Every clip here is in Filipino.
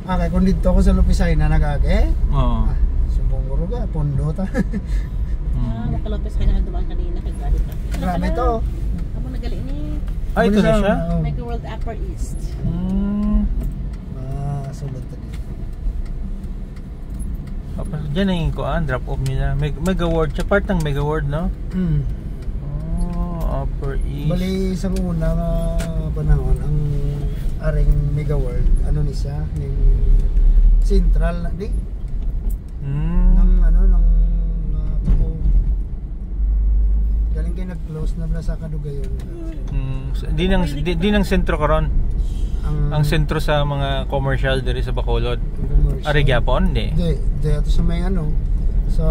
kay kung dito ako sa Lupisay na nagage. Oo. Sumbong ko ga pondo ta. Makalopes ka na dumaan kanina kay galit ka. Grabe to. Amo nagali ni. Ay, ito na siya? Mega World Upper East. Sulod ta dito. Tapos dyan na yung kuan, drop off nila. Mega World, siya part ng Mega World, no? Upper East. Bali sa una nga panahon ang aring Mega World, ano ni siya, ning Central di. Nang ano nang galing kay nag-close na bala sa Kadugayon. Di nang sentro karon. Ang sentro sa mga commercial diri sa Bacolod. Ari gyapon di. Di ato sa may ano sa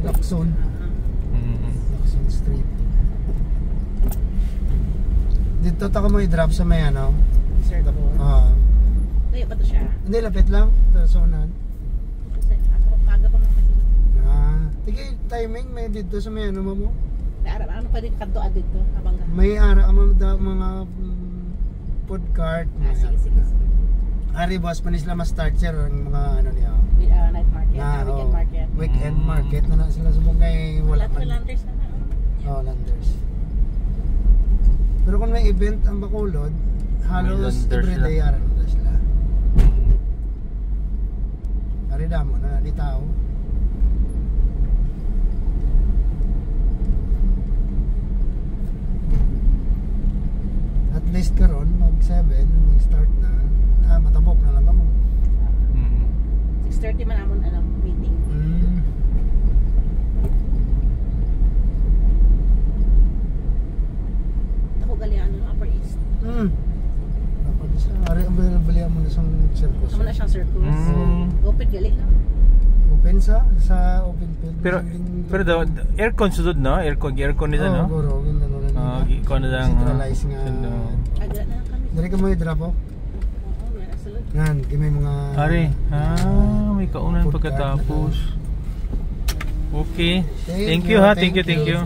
Lacson. Lacson Street. Dito ta ko may drop sa may ano. Circle. Layo ba to siya? Hindi, lapit lang. Tasonan. Ako kaga pa man kasi. Tige timing may dito sa may ano mo. Ano pa din kanto dito habang may ara mga food cart. Sige. Ari boss panis la ma-start sir ang mga ano niya. Night market, weekend market. Weekend market na sila sa bungay wala pa landers na. Landers. Pero kung may event ang Bacolod, halos everyday aran na sila. Ari damo na di tao. At least karon mag 7 mag-start na. Matabok na lang kamo. 6:30 man amon alam meeting. Ako gali ano Upper East. Dapat sa ari ang bali mo na sang circus. Amo na siyang circus. Open gali na. Open sa open field. Pero daw aircon sudod no? Aircon nila no? Oo, ganda na. Iko na lang. Centralize nga. Agad na kami. Dari ka mo i-drop oh. Yan, may mga Ari, may kaunan pagkatapos. Okay. Thank you ha, thank you.